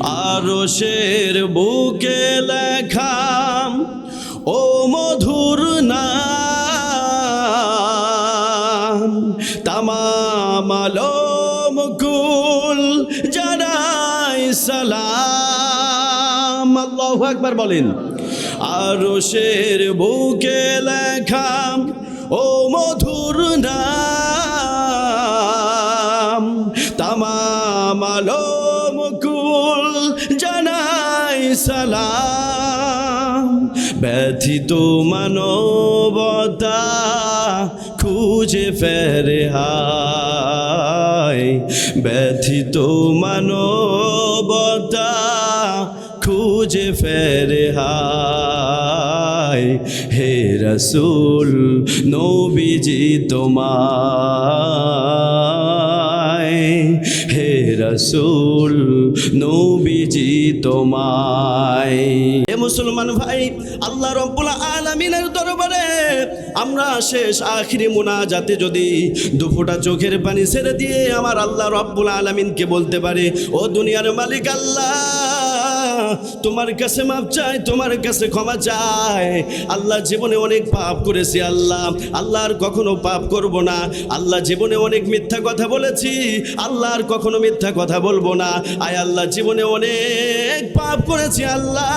আরশের বুকে লেখাম ও মধুর নাম, তামাম আলম কুল জানাই সালাম। আল্লাহু আকবার বলেন। আরশের বুকে লেখাম ও মধুর নাম, তামাম আলম কুল জানাই সালাম। ব্যথিত মানবতা খুঁজে ফেরে হায়, ব্যথিত মানবতা খুঁজে ফেরে হায়। হে রসূল নবীজি তোমায়, হে রসূল নবীজি তোমায়। হে মুসলমান ভাই, আল্লাহ রাব্বুল আলামিনের দরবারে আমরা শেষ আখিরি মুনাজাতে যদি দুফোঁটা চোখের পানি ছেড়ে দিয়ে আমার আল্লাহ রাব্বুল আলামিনকে বলতে পারে, ও দুনিয়ার মালিক আল্লাহ, তোমার কাছে মাপ চাই, তোমার কাছে ক্ষমা চাই। আল্লাহ জীবনে অনেক পাপ করেছি আল্লাহ, আল্লাহ আর কখনো পাপ করব না। আল্লাহ জীবনে অনেক মিথ্যা কথা বলেছি, আল্লাহ আর কখনো মিথ্যা কথা বলবো না। আয় আল্লাহ জীবনে অনেক পাপ করেছি আল্লাহ,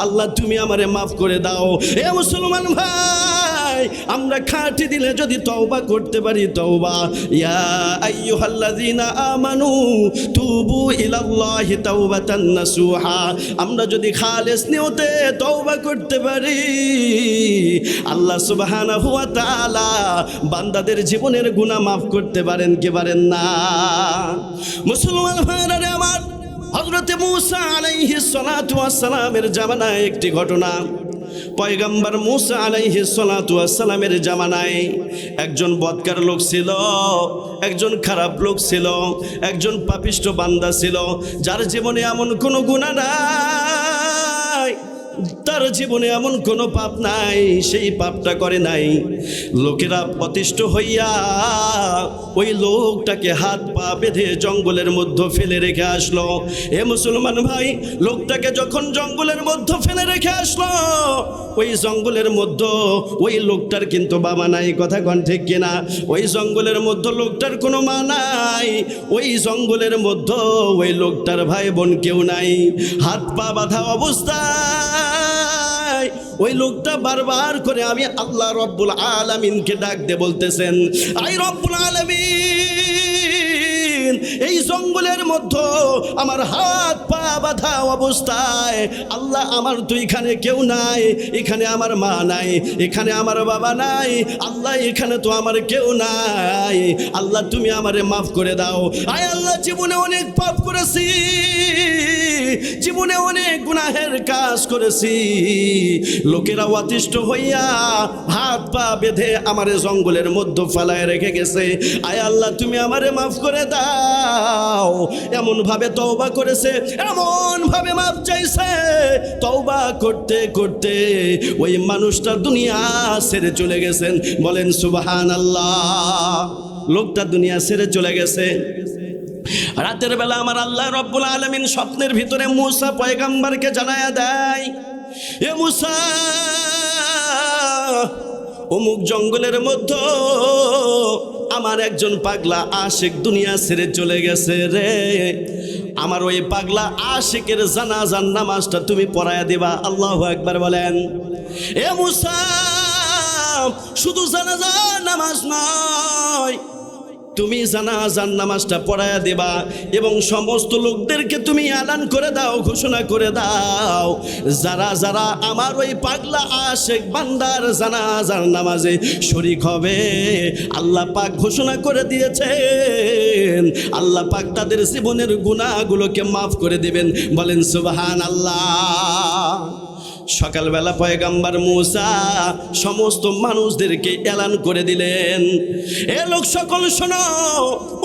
আল্লাহ তুমি আমারে মাফ করে দাও। এ মুসলমান ভাই, আমরা খাঁটি দিলে যদি তওবা করতে পারি, তওবা ইয়া আইয়ুহাল্লাযীনা আমানু তুবু ইলাল্লাহি তাওবাতান নাসুহা, আমরা যদি খালেস নিয়তে তওবা করতে পারি, আল্লাহ সুবহানাহু ওয়া তাআলা বান্দাদের জীবনের গুনাহ মাফ করতে পারেন কি পারেন না? মুসলমান ভাইরা আমার, হযরত মূসা আলাইহিস সালাতু ওয়াস সালামের জামানায় একটি ঘটনা। পয়গম্বর মূসা আলাইহিস সালাতু ওয়াস সালামের জামানায় একজন বদকার লোক ছিল, একজন খারাপ লোক ছিল, একজন পাপিষ্ঠ বান্দা ছিল, যার জীবনে এমন কোনো গুনাহ নাই, তার জীবনে এমন কোনো পাপ নাই, সেই পাপটা করে নাই। লোকেরা অতিষ্ঠ হইয়া ওই লোকটাকে হাত পা বেঁধে জঙ্গলের মধ্যে ফেলে রেখে আসলো। এ মুসলমান ভাই, লোকটাকে যখন জঙ্গলের মধ্যে ফেলে রেখে আসলো, ওই জঙ্গলের মধ্যে ওই লোকটার কিন্তু বাবা নাই, কথা কোন ঠিক কিনা? ওই জঙ্গলের মধ্যে লোকটার কোনো মা নাই, ওই জঙ্গলের মধ্যে ওই লোকটার ভাই বোন কেউ নাই। হাত পা বাঁধা অবস্থায় ওই লোকটা বারবার করে আমি আল্লাহ রব্বুল আলামিনকে ডাক দিয়ে বলতেছেন, আই রব্বুল আলামিন, এই জঙ্গলের মধ্যে আমার হাত পা বাঁধা অবস্থায় আল্লাহ, আমার তো এখানে কেউ নাই, এখানে আমার মা নাই, এখানে আমার বাবা নাই, আল্লাহ এখানে তো আমার কেউ নাই, আল্লাহ তুমি আমারে মাফ করে দাও। আয় আল্লাহ, জীবনে অনেক পাপ করেছি, জীবনে অনেক গুনাহের কাজ করেছি, লোকেরা অতিষ্ঠ হইয়া হাত পা বেঁধে আমারে জঙ্গলের মধ্যে ফেলায় রেখে গেছে। আয় আল্লাহ তুমি আমারে মাফ করে দাও। এমন ভাবে তওবা করেছে, এমন ভাবে মাফ চাইছে, তওবা করতে করতে ওই মানুষটা দুনিয়া ছেড়ে চলে গেছেন। বলেন সুবহানাল্লাহ। লোকটা দুনিয়া ছেড়ে চলে গেছে। রাতের বেলা আমার আল্লাহ রব্বুল আলামিন স্বপ্নের ভিতরে মূসা পয়গম্বরকে জানায়া দেয়, এ মূসা, অমুক জঙ্গলের মধ্যে আমার একজন পাগলা আশিক দুনিয়া ছেড়ে চলে গেছে রে, আমার ওই পাগলা আশিকের জানাজার নামাজটা তুমি পড়ায়া দিবা। আল্লাহু আকবার বলেন। এ মূসা, শুধু জানাজার নামাজ নয়, তুমি জানাজার নামাজটা পড়ায়া দেবা এবং সমস্ত লোকদেরকে তুমি এলান করে দাও, ঘোষণা করে দাও, যারা যারা আমার ওই পাগলা আশিক বান্দার জানাজার নামাজে শরীক হবে, আল্লাহ পাক ঘোষণা করে দিয়েছেন, আল্লাহ পাক তাদের জীবনের গুনাহগুলোকে মাফ করে দিবেন। বলেন সুবহানাল্লাহ। সকালবেলা পয়গাম্বার মূসা সমস্ত মানুষদেরকে এলান করে দিলেন, এ লোক সকল শোনো,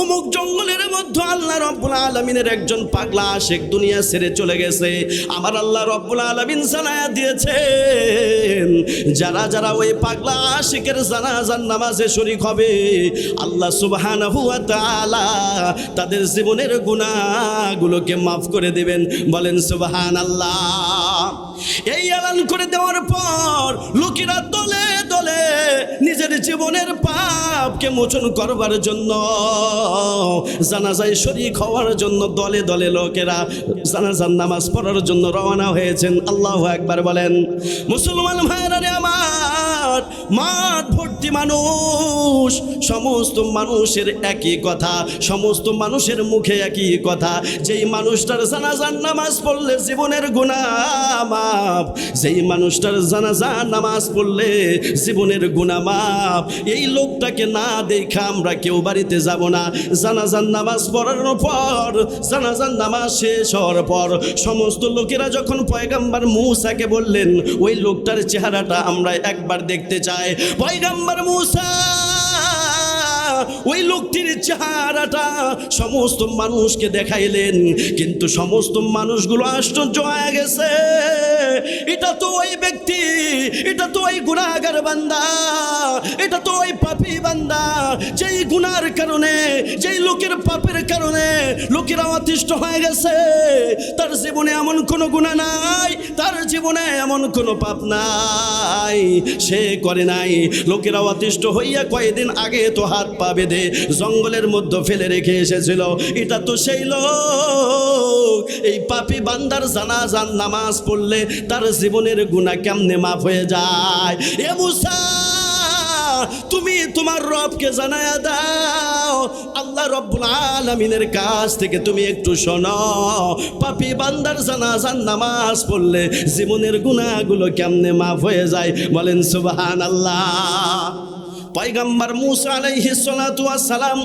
অমুক জঙ্গলের মধ্যে আল্লাহ রব্বুল আলামিনের একজন পাগলা আশিক দুনিয়া ছেড়ে চলে গেছে। আমার আল্লাহ রব্বুল আলামিন জানায়া দিয়েছেন, যারা যারা ওই পাগলা আশিকের জানাজার নামাজে শরীক হবে আল্লাহ সুবহানাহু ওয়া তাআলা তাদের জীবনের গুনাহগুলোকে মাফ করে দিবেন। বলেন সুবহানাল্লাহ। এই এলান করে দেওয়ার পর লোকেরা দলে দলে নিজের জীবনের পাপকে মোচন করবার জন্য, জানাজায় শরীক হওয়ার জন্য দলে দলে লোকেরা জানাজার নামাজ পড়ার জন্য রওনা হয়েছেন। আল্লাহু আকবার বলেন। মুসলমান ভাইরা রে আমার, মাঠ ভর্তি মানুষ, সমস্ত মানুষের একই কথা, সমস্ত মানুষের মুখে একই কথা, যেই মানুষটার জানাজার নামাজ পড়লে জীবনের গুনাহ মাফ, যেই মানুষটার জানাজার নামাজ পড়লে জীবনের গুনাহ মাফ, এই লোকটাকে না দেখা আমরা কেউ বাড়িতে যাব না। জানাজার নামাজ পড়ার পর, জানাজার নামাজ শেষ হওয়ার পর সমস্ত লোকেরা যখন পয়গাম্বার মূসাকে বললেন, ওই লোকটার চেহারাটা আমরা একবার দেখতে চাই। পয়গাম্বার মূসা ওই লোকটির চেহারাটা সমস্ত মানুষকে দেখাইলেন, কিন্তু সমস্ত মানুষগুলো আশ্চর্য হয়ে গেছে। এটা তো ওই ব্যক্তি, এটা তো ওই গুনাহগার বান্দা, এটা তো ওই পাপী বান্দা, যেই গুনার কারণে, যেই লোকের পাপের কারণে লোকেরা অতিষ্ঠ হয়ে গেছে। তার জীবনে এমন কোনো গুনাহ নাই, তার জীবনে এমন কোনো পাপ নাই, সে করে নাই। লোকেরা অতিষ্ঠ হইয়া কয়েকদিন আগে তো হাত পা বেঁধে জঙ্গলের মধ্যে ফেলে রেখে এসেছিল। এটা তো সেই লোক, এই পাপী বান্দার জানাজার নামাজ পড়লে তার জীবনের গুনাহ কেমনে মাফ হয়ে যায়। এ মূসা, তুমি তোমার রবকে জানায়া দাও, আল্লাহ রব্বুল আলামিনের কাছ থেকে তুমি একটু শোনো, পাপী বান্দার জানাজার নামাজ পড়লে জীবনের গুনাহগুলো কেমনে মাফ হয়ে যায়। বলেন সুবহানাল্লাহ। পয়গম্বর মূসা আলাইহিস সালাতু ওয়াস সালাম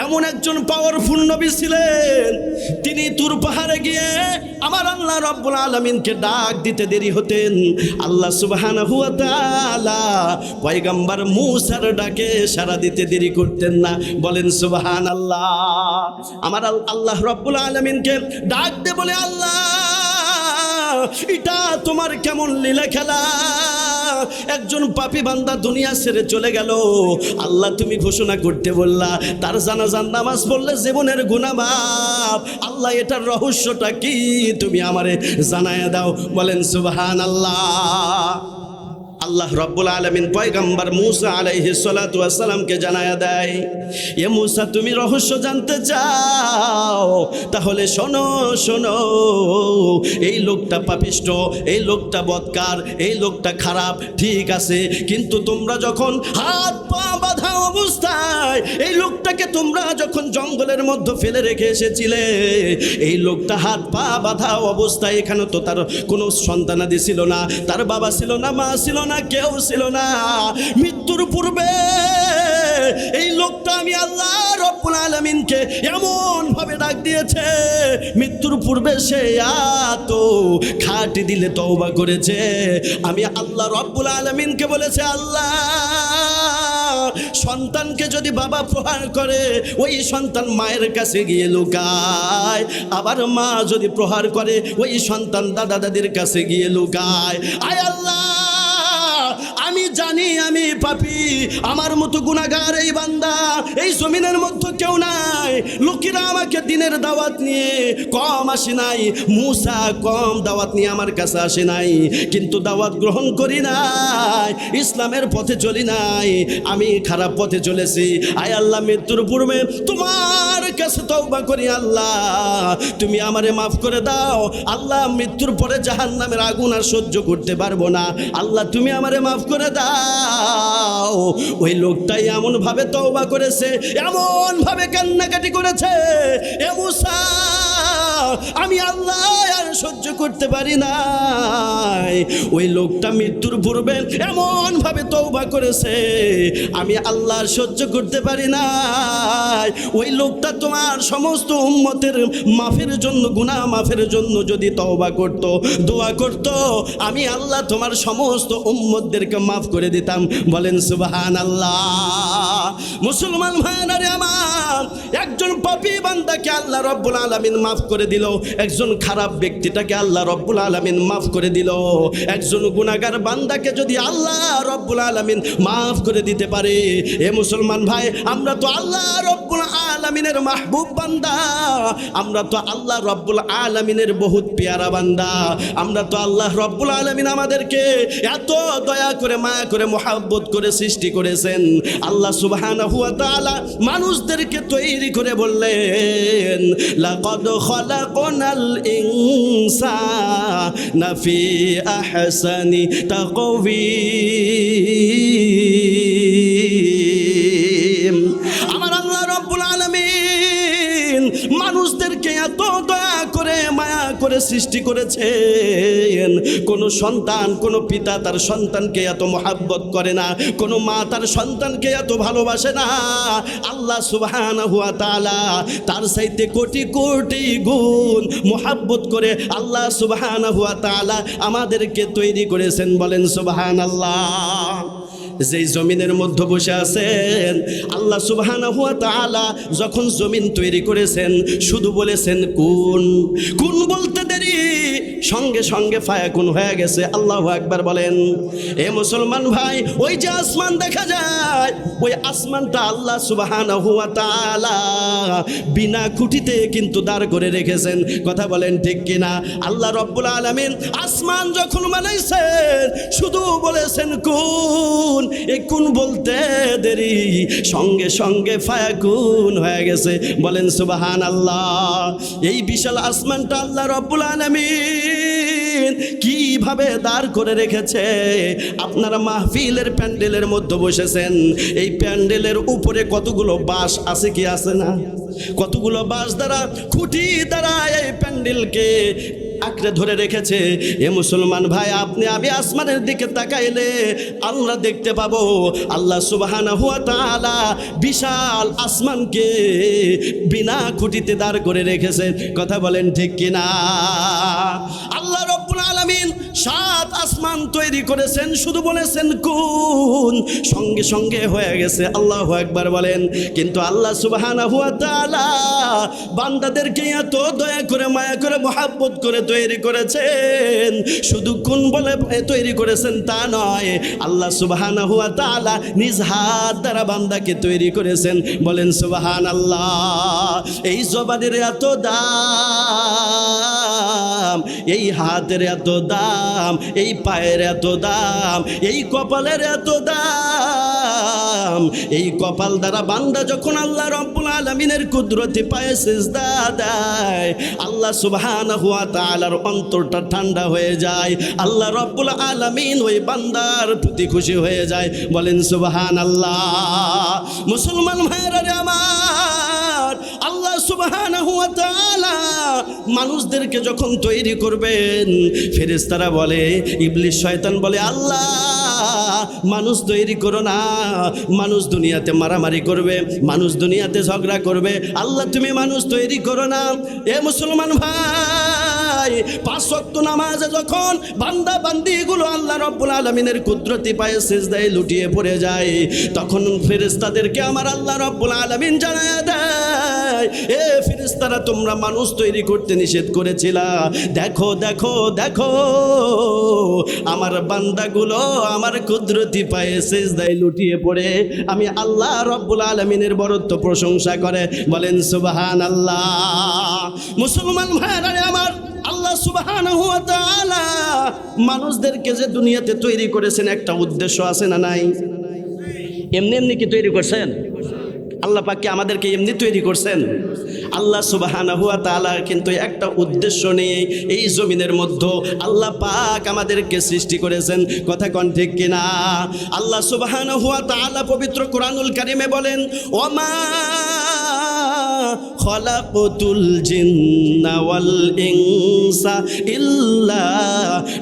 এমন একজন পাওয়ারফুল নবী ছিলেন, তিনি তুর পাহাড়ে গিয়ে আমার আল্লাহ রব্বুল আলামিনকে ডাক দিতে দেরি হতেন, আল্লাহ সুবহানাহু ওয়া তাআলা পয়গম্বর মূসার ডাকে সাড়া দিতে দেরি করতেন না। বলেন সুবহানাল্লাহ। আমার আল্লাহ রব্বুল আলামিনকে ডাক দে বলে, আল্লাহ এটা তোমার কেমন লীলা খেলা, একজন পাপী বান্দা দুনিয়া ছেড়ে চলে গেল, আল্লাহ তুমি ঘোষণা করতে বললা তার জানাজার নামাজ পড়লে জীবনের গুনাহ মাফ। আল্লাহ এটার রহস্যটা কি তুমি আমারে জানায়া দাও। বলেন সুবহানাল্লাহ। আল্লাহ রব্বুল আলামিন পয়গম্বর মূসা আলাইহিস সালাতু ওয়াস সালামকে জানায়া দেয়, এ মূসা তুমি রহস্য জানতে চাও, তাহলে শোনো শোনো, এই লোকটা পাপিষ্ট, এই লোকটা বদকার, এই লোকটা খারাপ, ঠিক আছে, কিন্তু তোমরা যখন হাত পা বাঁধা অবস্থায় এই লোকটাকে তোমরা যখন জঙ্গলের মধ্যে ফেলে রেখে এসেছিলে, এই লোকটা হাত পা বাঁধা অবস্থায়, এখানে তো তার কোনো সন্তানাদি ছিল না, তার বাবা ছিল না, মা ছিল না, কেউ ছিল না। মৃত্যুর পূর্বে এই লোকটা আমি আল্লাহ রব্বুল আলামিনকে এমন ভাবে ডাক দিয়েছে, মৃত্যুর পূর্বে সে এত খাঁটি দিলে তওবা করেছে। আমি আল্লাহ রব্বুল আলামিনকে বলেছে, আল্লাহ সন্তানকে যদি বাবা প্রহার করে ওই সন্তান মায়ের কাছে গিয়ে লুকায়, আবার মা যদি প্রহার করে ওই সন্তান দাদা দাদির কাছে গিয়ে লুকায়। আয় আল্লাহ, আমি জানি আমি পাপী, আমার মতো গুনাহগার এই বান্দা এই জমিনের মধ্যে কেউ নাই। লোকেরা আমাকে দিনের দাওয়াত নিয়ে কম আসে নাই, মূসা কম দাওয়াত নিয়ে আমার কাছে আসে নাই, কিন্তু দাওয়াত গ্রহণ করি নাই, ইসলামের পথে চলি নাই, আমি খারাপ পথে চলেছি। আয় আল্লাহ, মৃত্যুর পূর্বে তোমার কাছে তওবা করি, আল্লাহ তুমি আমারে মাফ করে দাও। আল্লাহ মৃত্যুর পরে জাহান্নামের আগুন আর সহ্য করতে পারবো না, আল্লাহ তুমি আমারে মাফ করে দাও। ওই লোকটাই এমন ভাবে তওবা করেছে, এমন ভাবে কান্নাকাটি করেছে, এ মূসা আমি আল্লাহ আর সহ্য করতে পারি নাই। ওই লোকটা মৃত্যুর পূর্বে এমন ভাবে তওবা করেছে, আমি আল্লাহ সহ্য করতে পারি নাই। ওই লোকটা তোমার সমস্ত উম্মতের মাফের জন্য, গুনাহ মাফের জন্য যদি তওবা করত, দোয়া করত, আমি আল্লাহ তোমার সমস্ত উম্মতদেরকে মাফ করে দিতাম। বলেন সুবহানাল্লাহ। মুসলমান ভাইরা রে আমার, একজন পাপী বান্দাকে আল্লাহ রব্বুল আলামিন মাফ করে দিল, একজন খারাপ ব্যক্তিটাকে আল্লাহ রব্বুল আলামিন মাফ করে দিল। একজন গুনাহগার বান্দাকে যদি আল্লাহ রব্বুল আলামিন মাফ করে দিতে পারে, এ মুসলমান ভাই, আমরা তো আল্লাহ রব্বুল আলামিনের মাহবুব বান্দা, আমরা তো আল্লাহ রব্বুল আলামিনের বহুত পেয়ারা বান্দা, আমরা তো আল্লাহ রব্বুল আলামিন আমাদেরকে এত দয়া করে, মায়া করে, মোহাব্বত করে সৃষ্টি করেছেন। আল্লাহ সুবহানাহু ওয়া তাআলা মানুষদেরকে তৈরি করে বললেন, লাকাদ খালাকনাল ইনসানা ফি আহসানি তাকওয়িম। আমার আল্লাহ রব্বুল আলামিন মানুষদেরকে এত দয়া করে, মায়া করে সৃষ্টি করেছেন। কোন সন্তান, কোন পিতা তার সন্তানকে এত মহাব্বত করে না, কোন মা তার সন্তানকে এত ভালোবাসে না। আল্লাহ সুবহানাহু ওয়া তাআলা তার চাইতে কোটি কোটি গুণ মহাব্বত করে আল্লাহ সুবহানাহু ওয়া তাআলা আমাদেরকে তৈরি করেছেন। বলেন সুবহানাল্লাহ। যেই জমিনের মধ্যে বসে আছেন, আল্লাহ সুবহানাহু ওয়া তাআলা যখন জমিন তৈরি করেছেন, শুধু বলেছেন কুন। কুন বলতে দেরি, সঙ্গে সঙ্গে ফায়াকুন হয়ে গেছে। আল্লাহু আকবার বলেন। এ মুসলমান ভাই, ওই যে আসমান দেখা যায়, ওই আসমানটা আল্লাহ সুবহানাহু ওয়া তাআলা বিনা খুঁটিতে কিন্তু দাঁড় করে রেখেছেন। কথা বলেন ঠিক কিনা? আল্লাহ রব্বুল আলামিন আসমান যখন বানাইছেন, শুধু বলেছেন কুন। এই কুন বলতে দেরি, সঙ্গে সঙ্গে ফায়াকুন হয়ে গেছে। বলেন সুবহানাল্লাহ। এই বিশাল আসমানটা আল্লাহ রব্বুল আলামিন কিভাবে দাঁড় করে রেখেছে। আপনারা মাহফিলের প্যান্ডেলের মধ্যে বসেছেন, এই প্যান্ডেলের উপরে কতগুলো বাঁশ আছে কি আছে না? কতগুলো বাঁশ দ্বারা, খুঁটি দ্বারা এই প্যান্ডেলকে আঁকড়ে ধরে রেখেছে। এ মুসলমান ভাই, আপনি আমি আসমানের দিকে তাকাইলে আমরা দেখতে পাবো আল্লাহ সুবহানাহু ওয়া তাআলা বিশাল আসমানকে বিনা খুঁটিতে দাঁড় করে রেখেছেন। কথা বলেন ঠিক কিনা? আল্লাহ রব্বুল আলামিন 7 আসমান তৈরি করেছেন, শুধু বলেছেন কুন, সঙ্গে সঙ্গে হয়ে গেছে। আল্লাহু আকবার বলেন। কিন্তু আল্লাহ সুবহানাহু ওয়া তাআলা বান্দাদেরকে এত দয়া করে, মায়া করে, মহব্বত করে তৈরি করেছেন। শুধু কুন বলে তৈরি করেছেন তা নয়, আল্লাহ সুবহানাহু ওয়া তাআলা নিজ হাত দ্বারা বান্দাকে তৈরি করেছেন। বলেন সুবহানাল্লাহ। এই জবানের এত দাম, এই হাতের এত দাম, এই পায়ের এত দাম, এই কপালের এত দাম। এই কপাল দ্বারা বান্দা যখন আল্লাহ রব্বুল আলামিনের কুদরতি পায়ে সিজদা দেয়, আল্লাহ সুবহানাহু ওয়া তাআলার অন্তরটা ঠান্ডা হয়ে যায়। আল্লাহ রব্বুল আলামিন ওই বান্দার প্রতি খুশি হয়ে যায়। বলেন সুবহানাল্লাহ। মুসলমান ভাইরা রে আমার, আল্লাহ সুবহানাহু ওয়া তাআলা মানুষদেরকে যখন তৈরি করবেন, ফেরেশতারা বলে, ইবলিস শয়তান বলে, আল্লাহ মানুষ তৈরি করো না, মানুষ দুনিয়াতে মারামারি করবে, মানুষ দুনিয়াতে ঝগড়া করবে, আল্লাহ তুমি মানুষ তৈরি করো না। এ মুসলমান ভাই, 5 ওয়াক্ত নামাজে যখন বান্দা বান্দিগুলো আল্লাহ রব্বুল আলামিনের কুদরতি পায়ে সিজদায় লুটিয়ে পড়ে যায়, তখন ফেরেশতাদেরকে আমার আল্লাহ রব্বুল আলামিন জানায়া দেয়, এ ফেরেশতারা তোমরা মানুষ তৈরি করতে নিষেধ করেছিলা, দেখো দেখো দেখো আমার বান্দাগুলো আমার কুদরতি পায়ে সিজদায় লুটিয়ে পড়ে আমি আল্লাহ রব্বুল আলামিনের বরত্ব প্রশংসা করে। বলেন সুবহানাল্লাহ। মুসলমান ভাইরা আমার, আল্লাহ সুবহানাহু ওয়া তাআলা মানুষদেরকে যে দুনিয়াতে তৈরি করেছেন একটা উদ্দেশ্য আছে না নাই? এমনি এমনি কি তৈরি করছেন? আল্লাহ পাক কি আমাদেরকে এমনি তৈরি করছেন? আল্লাহ সুবহানাহু ওয়া তাআলা কিন্তু একটা উদ্দেশ্য নিয়ে এই জমিনের মধ্যে আল্লাহ পাক আমাদেরকে সৃষ্টি করেছেন। কথা কোন ঠিক কিনা? আল্লাহ সুবহানাহু ওয়া তাআলা পবিত্র কোরআনুল কারীমে বলেন, ওমা খলাকতুল জিন্না ওয়াল ইনসা ইল্লা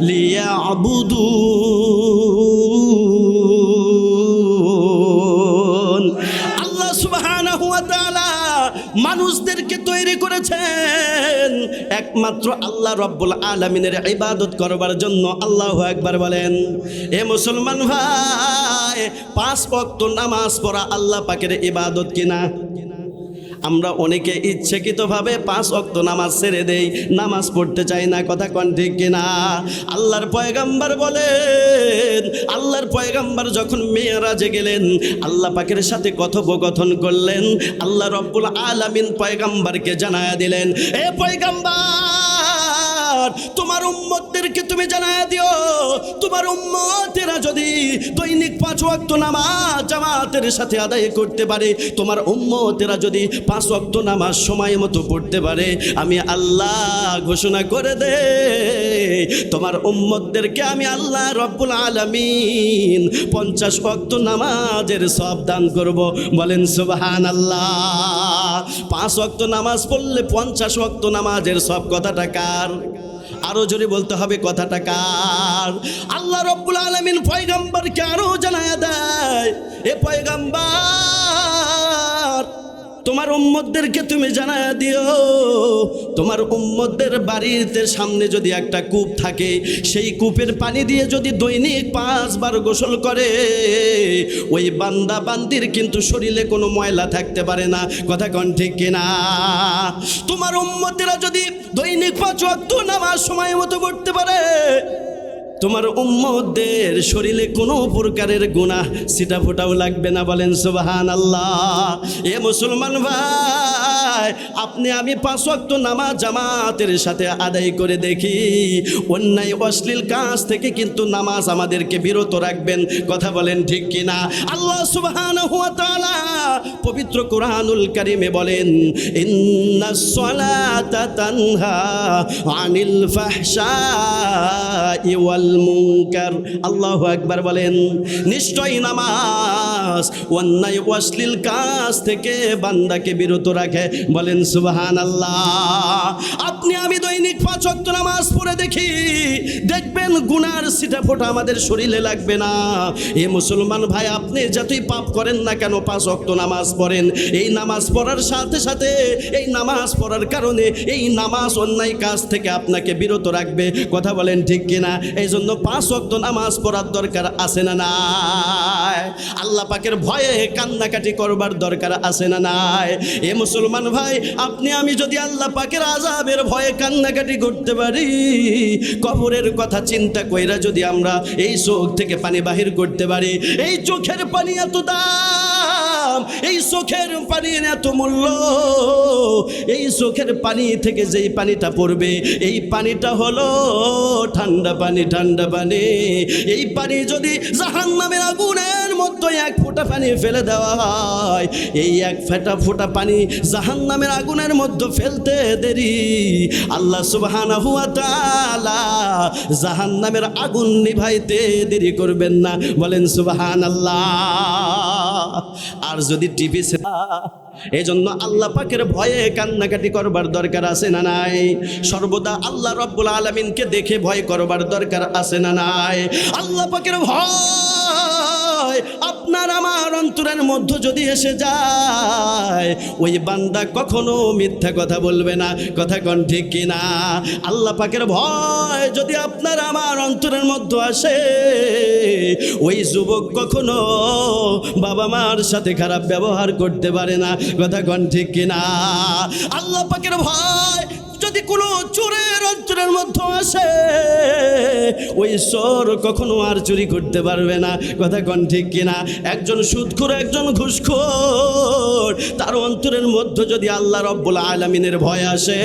লিয়াবুদুন। আল্লাহ সুবহানাহু ওয়া তাআলা মানুষদেরকে তৈরি করেছেন একমাত্র আল্লাহ রব্বুল আলামিনের ইবাদত করবার জন্য। আল্লাহু আকবার বলেন। এ মুসলমান ভাই, 5 ওয়াক্ত নামাজ পড়া আল্লাহ পাকের ইবাদত কিনা? আমরা অনেকে ইচ্ছাকৃতভাবে 5 ওয়াক্ত নামাজ ছেড়ে দেই, নামাজ পড়তে চাই না। কথা কোন ঠিক কিনা? আল্লাহর পয়গম্বর বলেন, আল্লাহর পয়গম্বর যখন মেরাজে গেলেন, আল্লাহ পাকের সাথে কথোপকথন করলেন, আল্লাহ রব্বুল আলামিন পয়গম্বরকে জানায়া দিলেন, এ পয়গম্বর, তোমার উম্মতদেরকে তুমি জানায়া দিও, তোমার উম্মতেরা যদি দৈনিক 5 ওয়াক্ত নামাজ জামাতের সাথে আদায় করতে পারে, তোমার উম্মতেরা যদি 5 ওয়াক্ত নামাজ সময় মতো পড়তে পারে, আমি আল্লাহ ঘোষণা করে দে, তোমার উম্মতদেরকে আমি আল্লাহ রব্বুল আলামিন 50 ওয়াক্ত নামাজের সওয়াব দান করব। বলেন সুবহানাল্লাহ। 5 ওয়াক্ত নামাজ পড়লে 50 ওয়াক্ত নামাজের সওয়াব। কথাটা কার? আরো জোরে বলতে হবে, কথাটা কার? আল্লাহ রব্বুল আলামিন পয়গম্বরকে আরো জানায়া দেয়, এ পয়গম্বর, তোমার উম্মতদেরকে তুমি জানায়া দিও, তোমার উম্মতদের বাড়িতে সামনে যদি একটা কূপ থাকে, সেই কূপের পানি দিয়ে যদি দৈনিক 5 বার গোসল করে, ওই বান্দা বান্দির কিন্তু শরীরে কোনো ময়লা থাকতে পারে না। কথা কোন ঠিক কিনা? তোমার উম্মতেরা যদি দৈনিক 5 ওয়াক্ত নামাজ সময় মতো পড়তে পারে, তোমার উম্মতদের শরীরে কোনো প্রকারের গুনাহ ছিটা ফোটাও লাগবে না। বলেন সুবহানাল্লাহ। এ মুসলমান ভাই, আপনি আমি 5 ওয়াক্ত নামাজ জামাতের সাথে আদায় করে দেখি, অন্যায় অশ্লীল কাজ থেকে কিন্তু নামাজ আমাদেরকে বিরত রাখবেন। কথা বলেন ঠিক কিনা? আল্লাহ সুবহানাহু ওয়া তাআলা পবিত্র কোরআনুল কারীমে বলেন, ইন্নাস সালাতা তানহা আনিল ফাহশাই ওয়াল মুনকার। আল্লাহু আকবার বলেন। নিশ্চয় নামাজ অন্যায় অশ্লীল কাজ থেকে বান্দাকে বিরত রাখে। বলেন সুবহানাল্লাহ। আপনি আমি দৈনিক 5 ওয়াক্ত নামাজ পড়ে দেখি, দেখবেন গুনার ছিটা ফোঁটা আমাদের শরীরে লাগবে না। এ মুসলমান ভাই, আপনি যতই পাপ করেন না কেন, 5 ওয়াক্ত নামাজ পড়েন। এই নামাজ পড়ার সাথে সাথে, এই নামাজ পড়ার কারণে এই নামাজ অন্যায় কাজ থেকে আপনাকে বিরত রাখবে। কথা বলেন ঠিক কিনা? এই জন্য 5 ওয়াক্ত নামাজ পড়ার দরকার আছে না নাই? আল্লাহ পাকের ভয়ে কান্নাকাটি করবার দরকার আছে না নাই? এ মুসলমান ভাই, আপনি আমি যদি আল্লাহ পাকের আযাবের ভয়ে কান্নাকাটি করতে পারি, কবরের কথা চিন্তা কইরা যদি আমরা এই চোখ থেকে পানি বাহির করতে পারি, এই চোখের পানি এত দাম, এই চোখের পানি এত মূল্য, এই চোখের পানি থেকে যেই পানিটা পড়বে, এই পানিটা হলো ঠান্ডা পানি। ঠান্ডা পানি, এই পানি যদি জাহান্নামের আগুনের মধ্যে 1 ফোঁটা পানি ফেলে দেওয়া হয়, এই 1 ফোঁটা পানি জাহান্নামের আগুনের মধ্যে ফেলতে দেরি, আল্লাহ সুবহানাহু ওয়া তাআলা জাহান্নামের আগুন নিভাইতে দেরি করবেন না। বলেন সুবহানাল্লাহ। আর যদি টিভি, এই জন্য আল্লাহ পাকের ভয়ে কান্নাকাটি করবার দরকার আছে না নাই? সর্বদা আল্লাহ রব্বুল আলামিনকে দেখে ভয় করবার দরকার আছে না নাই? আল্লাহ পাকের ভয় আপনার আমার অন্তরের মধ্যে যদি এসে যায়, ওই বান্দা কখনো মিথ্যা কথা বলবে না। কথা কোন ঠিক কিনা? আল্লাহ পাকের ভয় যদি আপনার আমার অন্তরের মধ্যে আসে, ওই যুবক কখনো বাবা মার সাথে খারাপ ব্যবহার করতে পারে না। কথা কোন ঠিক কিনা? আল্লাহ পাকের ভয় যদি কোনো চোরের অন্তরের মধ্যে আসে, ওই চোর কখনো আর চুরি করতে পারবে না। কথা কোন ঠিক কিনা? একজন সুদখোর, একজন ঘুষখোর, তার অন্তরের মধ্যে যদি আল্লাহ রব্বুল আলামিনের ভয় আসে,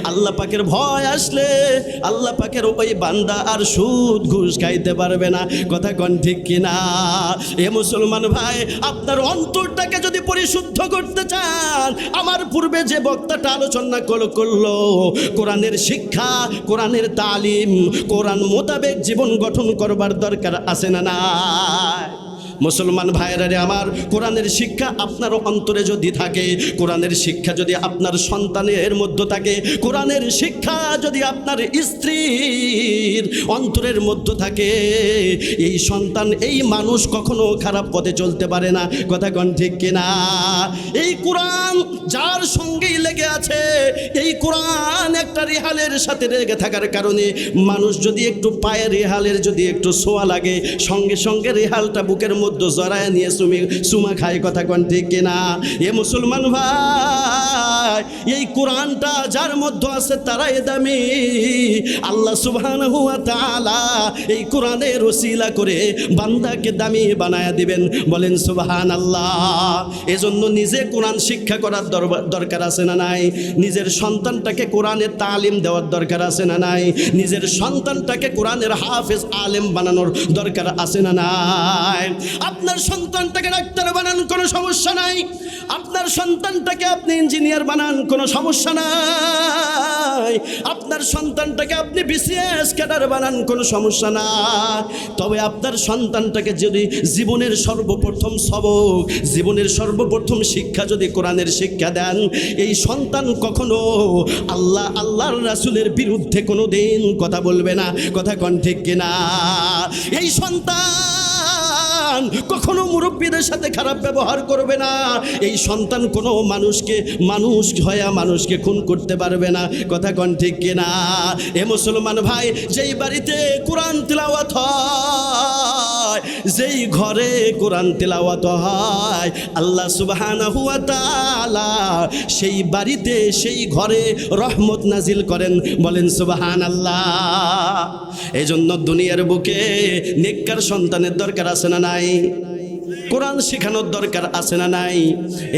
আল্লাহ পাকের ভয় আসলে আল্লাহ পাকের ওই বান্দা আর সুদ ঘুষ খাইতে পারবে না। কথা কোন ঠিক কিনা? এ মুসলমান ভাই, আপনার অন্তরটাকে যদি পরিশুদ্ধ করতে চান, আমার পূর্বে যে বক্তাটা আলোচনা করলো, কোরআনের শিক্ষা, কোরআনের তালিম, কোরআন মোতাবেক জীবন গঠন করবার দরকার আছে না নাই? মুসলমান ভাইয়েরা রে আমার, কোরআনের শিক্ষা আপনার অন্তরে যদি থাকে, কোরআনের শিক্ষা যদি আপনার সন্তানের মধ্যে থাকে, কোরআনের শিক্ষা যদি আপনার স্ত্রীর অন্তরের মধ্যে থাকে, এই সন্তান, এই মানুষ কখনো খারাপ পথে চলতে পারে না। কথা কোন ঠিক কিনা? এই কোরআন যার সঙ্গেই লেগে আছে, এই কোরআন একটা রেহালের সাথে লেগে থাকার কারণে মানুষ যদি একটু পায়ে রেহালের যদি একটু ছোঁয়া লাগে, সঙ্গে সঙ্গে রেহালটা বুকের মধ্যে জড়ায় নিয়ে চুমা খায়। কথা কোন ঠিক কিনা? এ মুসলমান ভাই, এই কোরআনটা যার মধ্যে আছে তারাই দামি। আল্লাহ সুবহানাহু ওয়া তাআলা এই কোরআনের ওসিলা করে বান্দাকে দামি বানায়া দিবেন। বলেন সুবহানাল্লাহ। এজন্য নিজে কোরআন শিক্ষা করার দরকার আছে না নাই? নিজের সন্তানটাকে কোরআনের তালিম দেওয়ার দরকার আছে না নাই? নিজের সন্তানটাকে কোরআনের হাফেজ আলেম বানানোর দরকার আছে না নাই? আপনার সন্তানটাকে ডাক্তার বানান, কোনো সমস্যা নাই। আপনার সন্তানটাকে আপনি ইঞ্জিনিয়ার বানান, কোনো সমস্যা নাই। আপনার সন্তানটাকে আপনি বিসিএস ক্যাডার বানান, কোনো সমস্যা নাই। তবে আপনার সন্তানটাকে যদি জীবনের সর্বপ্রথম সবক, জীবনের সর্বপ্রথম শিক্ষা যদি কোরআনের শিক্ষা দেন, এই সন্তান কখনো আল্লাহর রাসূলের বিরুদ্ধে কোনো দিন কথা বলবে না। কথা কোন ঠিক কিনা? এই সন্তান কখনো মুরব্বীদের সাথে খারাপ ব্যবহার করবে না। এই সন্তান কোনো মানুষকে খুন করতে পারবে না। কথা কোন ঠিক কিনা? এ মুসলমান ভাই, যেই বাড়িতে কোরআন তিলাওয়াত হয়, যেই ঘরে কোরআন তিলাওয়াত হয়, আল্লাহ সুবহানাহু ওয়া তাআলা সেই বাড়িতে, সেই ঘরে রহমত নাজিল করেন। বলেন সুবহানাল্লাহ। এই জন্য দুনিয়ার বুকে নেককার সন্তানের দরকার আছে না নাই? কোরআন শেখানোর দরকার আছে না নাই?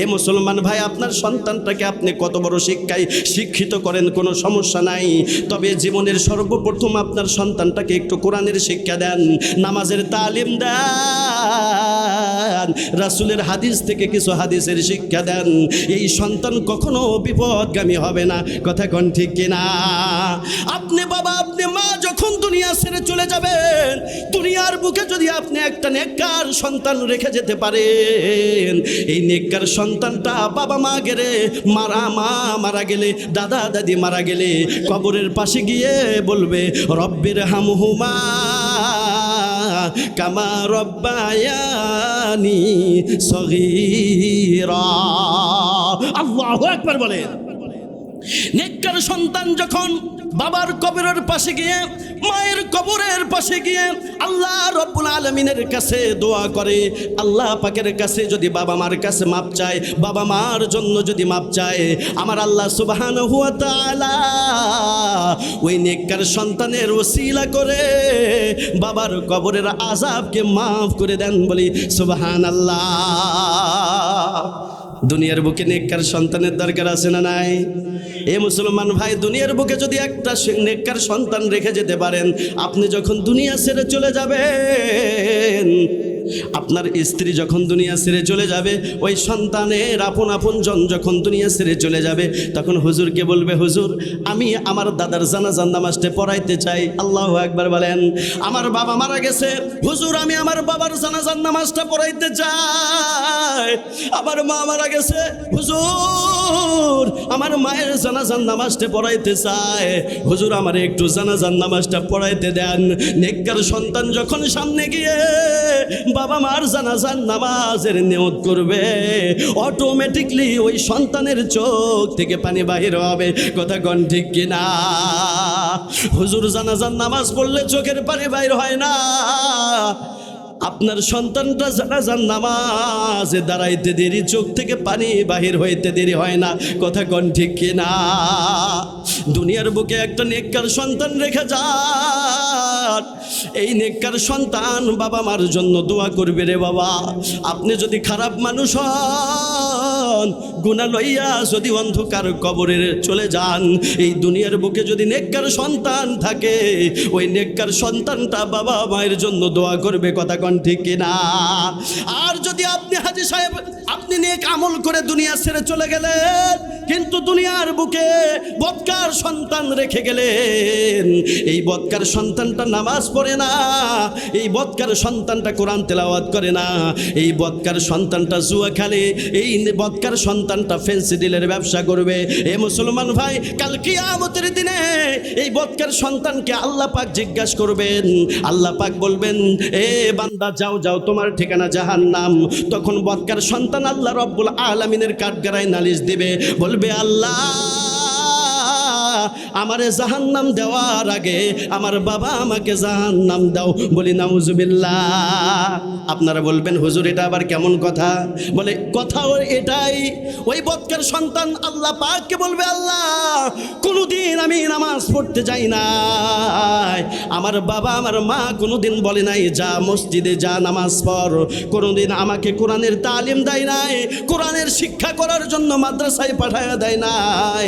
এ মুসলমান ভাই, আপনার সন্তানটাকে আপনি কত বড় শিক্ষায় শিক্ষিত করেন, কোনো সমস্যা নাই। তবে জীবনের সর্বপ্রথম আপনার সন্তানটাকে একটু কোরআনের শিক্ষা দেন, নামাজের তালিম দেন, রাসূলের হাদিস থেকে কিছু হাদিসের শিক্ষা দেন। এই সন্তান কখনো বিপদগামী হবে না। কথা কোন ঠিক কিনা? আপনি বাবা, আপনি মা যখন দুনিয়া ছেড়ে চলে যাবেন, দুনিয়ার বুকে যদি আপনি একটা নেককার সন্তান রেখে যেতে পারেন, এই নেককার সন্তানটা বাবা মা মারা গেলে, দাদা দাদি মারা গেলে কবরের পাশে গিয়ে বলবে, রব্বির হামহুমা কামা রব্বায়ানি সগীরা। আল্লাহু আকবার বলেন। নেককার সন্তান যখন বাবার কবরের পাশে গিয়ে, মায়ের কবরের পাশে গিয়ে আল্লাহ রব্বুল আলামিনের কাছে দোয়া করে, আল্লাহ পাকের কাছে যদি বাবা মার কাছে মাপ চায়, বাবা মার জন্য যদি মাপ চায়, আমার আল্লাহ সুবহানাহু ওয়া তাআলা ওই নেককার সন্তানের ওসিলা করে বাবার কবরের আযাবকে মাফ করে দেন। বলি সুবহানাল্লাহ। দুনিয়ার বুকে নেককার সন্তানের দরকার আছে না নাই? এ মুসলমান ভাই, দুনিয়ার বুকে যদি একটা নেককার সন্তান রেখে যেতে পারেন, আপনি যখন দুনিয়া ছেড়ে চলে যাবেন, আপনার স্ত্রী যখন দুনিয়া ছেড়ে চলে যাবে, ওই সন্তানের আপন জন যখন দুনিয়া ছেড়ে চলে যাবে, তখন হুজুরকে বলবে, হুজুর আমি আমার দাদার জানাজার নামাজটা পড়াইতে চাই। আল্লাহু আকবার বলেন। আমার বাবা মারা গেছে, হুজুর আমি আমার বাবার জানাজার নামাজটা পড়াইতে চাই। আমার মা মারা গেছে, হুজুর আমার মায়ের জানাজার নামাজটা পড়াইতে চাই। হুজুর আমার একটু জানাজার নামাজটা পড়াইতে দেন। নেককার সন্তান যখন সামনে গিয়ে বাবা মার জানাজার নামাজের নিয়ত করবে, অটোমেটিকলি ওই সন্তানের চোখ থেকে পানি বাহির হবে। কথা কোন ঠিক কিনা? হুজুর জানাজার নামাজ পড়লে চোখের পানি বাহির হয় না, আপনার সন্তানটা জানাজার নামাজে দাঁড়াইতে দেরি, চোখ থেকে পানি বাহির হইতে দেরি হয় না। কথা কোন ঠিক কিনা? দুনিয়ার বুকে একটা নেককার সন্তান রেখে যান, এই নেককার সন্তান বাবা মার জন্য দোয়া করবে। রে বাবা, আপনি যদি খারাপ মানুষ হন, বোন, গুনাহ লইয়া যদি অন্ধকার কবরে চলে যান, এই দুনিয়ার বুকে যদি নেককার সন্তান থাকে, ওই নেককার সন্তানটা বাবা মায়ের জন্য দোয়া করবে। কথা কোন ঠিক কিনা? আর যদি আপনি হাজী সাহেব আপনি নেক আমল করে দুনিয়া ছেড়ে চলে গেলেন, কিন্তু দুনিয়ার বুকে বদকার সন্তান রেখে গেলেন, এই বদকার সন্তানটা নামাজ পড়ে না, এই বদকার সন্তানটা কোরআন তেলাওয়াত করে না, এই বদকার সন্তানটা জুয়া খেলে, এই বদকার সন্তানটা ফেন্সি ডিলের ব্যবসা করবে। এ মুসলমান ভাই, কাল কিয়ামতের দিনে এই বদকার সন্তানকে আল্লাহ পাক জিজ্ঞাসা করবেন। আল্লাহ পাক বলবেন, এ বান্দা যাও যাও, তোমার ঠিকানা জাহান্নাম। তখন বদকার সন্তান আল্লাহ রব্বুল আলামিনের কাঠগড়ায় নালিশ দিবে, বলবে আল্লাহ আমারে জাহান্নাম দেওয়ার আগে আমার বাবা আমাকে জাহান্নাম দাও। বলি নাউজুবিল্লাহ। আপনারা বলবেন হুজুর এটা আবার কেমন কথা? বলে কথাও এটাই। ওই বদকার সন্তান আল্লাহ পাককে বলবে, আল্লাহ কোনোদিন আমি নামাজ পড়তে যাই নাই, আমার বাবা আমার মা কোনোদিন বলে নাই যা মসজিদে যা নামাজ পড়, কোনোদিন আমাকে কোরআনের তালিম দেয় নাই, কোরআনের শিক্ষা করার জন্য মাদ্রাসায় পাঠায় দেয় নাই।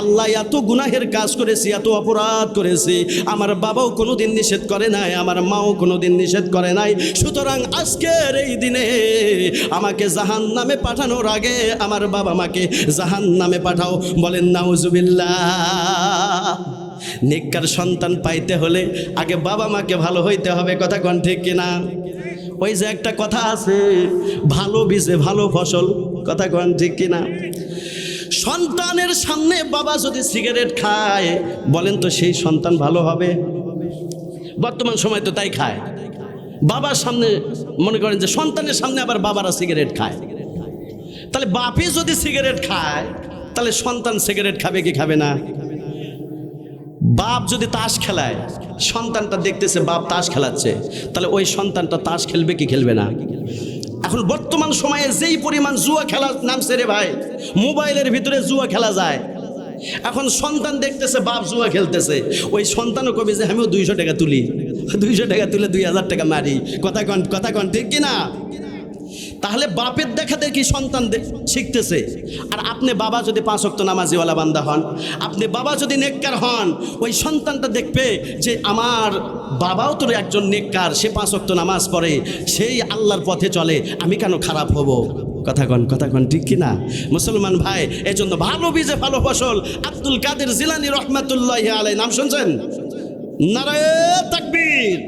আল্লাহ এত গুনাহের কাজ করেছি, এত অপরাধ করেছি, আমার বাবাও কোনোদিন নিষেধ করে নাই, আমার মাও কোনোদিন নিষেধ করে নাই। সুতরাং আজকের এই দিনে আমাকে জাহান্নামে পাঠানোর আগে আমার বাবা মাকে জাহান্নামে পাঠাও। বলেন নাউজুবিল্লাহ। নেককার সন্তান পাইতে হলে আগে বাবা মাকে ভালো হইতে হবে। কথা কোন ঠিক কিনা? ওই যে একটা কথা আছে, ভালো বীজে ভালো ফসল। কথা কোন ঠিক কিনা? সন্তানের সামনে বাবা যদি সিগারেট খায়, বলেন তো সেই সন্তান ভালো হবে? বর্তমান সময় তো তাই খায়। বাবার সামনে মনে করেন যে সন্তানের সামনে আবার বাবারা সিগারেট খায়। তাহলে বাপে যদি সিগারেট খায়, তাহলে সন্তান সিগারেট খাবে কি খাবে না? বাপ যদি তাস খেলায়, সন্তানটা দেখতেছে বাপ তাস খেলাচ্ছে, তাহলে ওই সন্তানটা তাস খেলবে কি খেলবে না? এখন বর্তমান সময়ে যেই পরিমাণ জুয়া খেলা নামছে রে ভাই, মোবাইলের ভিতরে জুয়া খেলা যায়। এখন সন্তান দেখতেছে বাপ জুয়া খেলতেছে, ওই সন্তানও কবে যে আমিও 200 টাকা তুলি, 200 টাকা তুলে 2000 টাকা মারি। কথা কন ঠিক কিনা? তাহলে বাপের দেখা দেখি সন্তান শিখতেছে। আর আপনি বাবা যদি 5 ওয়াক্ত নামাজিওয়ালা বান্দা হন, আপনি বাবা যদি নেককার হন, ওই সন্তানটা দেখবে যে আমার বাবাও তো একজন নেককার, সে 5 ওয়াক্ত নামাজ পড়ে, সেই আল্লাহর পথে চলে, আমি কেন খারাপ হব? কথা কন ঠিক কিনা? মুসলমান ভাই, এই জন্য ভালো বীজে ভালো ফসল। আব্দুল কাদের জিলানী রহমাতুল্লাহি আলাইহি নাম শুনছেন? নারায়ে তাকবীর।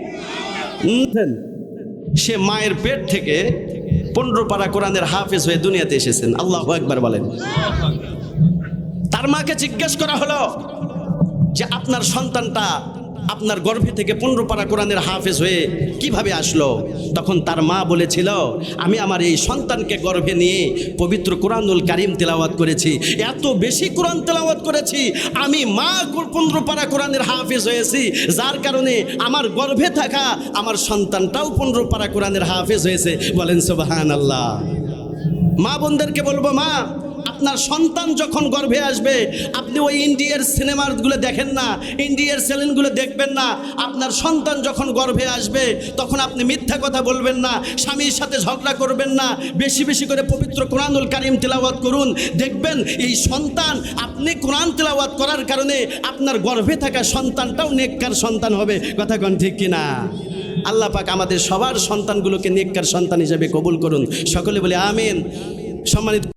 সে মায়ের পেট থেকে 15 পারা কোরআনের হাফেজ হয়ে দুনিয়াতে এসেছেন। আল্লাহু আকবার বলেন। তার মাকে জিজ্ঞেস করা হলো যে আপনার সন্তানটা আপনার গর্ভে থেকে 15 পারা কোরআনের হাফেজ হয়ে কিভাবে আসলো? তখন তার মা বলেছিল, আমি আমার এই সন্তানকে গর্ভে নিয়ে পবিত্র কোরআনুল কারীম তেলাওয়াত করেছি, এত বেশি কোরআন তেলাওয়াত করেছি, আমি মা 15 পারা কোরআনের হাফেজ হয়েছি, যার কারণে আমার গর্ভে থাকা আমার সন্তানটাও 15 পারা কোরআনের হাফেজ হয়েছে। বলেন সুবহানাল্লাহ। মা বোনদেরকে বলবো, মা আপনার সন্তান যখন গর্ভে আসবে, আপনি ওই ইন্ডিয়ার সিনেমাগুলো দেখেন না, ইন্ডিয়ার চ্যানেলগুলো দেখবেন না। আপনার সন্তান যখন গর্ভে আসবে, তখন আপনি মিথ্যা কথা বলবেন না, স্বামীর সাথে ঝগড়া করবেন না, বেশি বেশি করে পবিত্র কোরআনুল কারীম তেলাওয়াত করুন। দেখবেন এই সন্তান, আপনি কোরআন তেলাওয়াত করার কারণে আপনার গর্ভে থাকা সন্তানটাও নেককার সন্তান হবে। কথা কোন ঠিক কিনা? আল্লাহ পাক আমাদের সবার সন্তানগুলোকে নেককার সন্তান হিসেবে কবুল করুন। সকলে বলে আমিন। সম্মানিত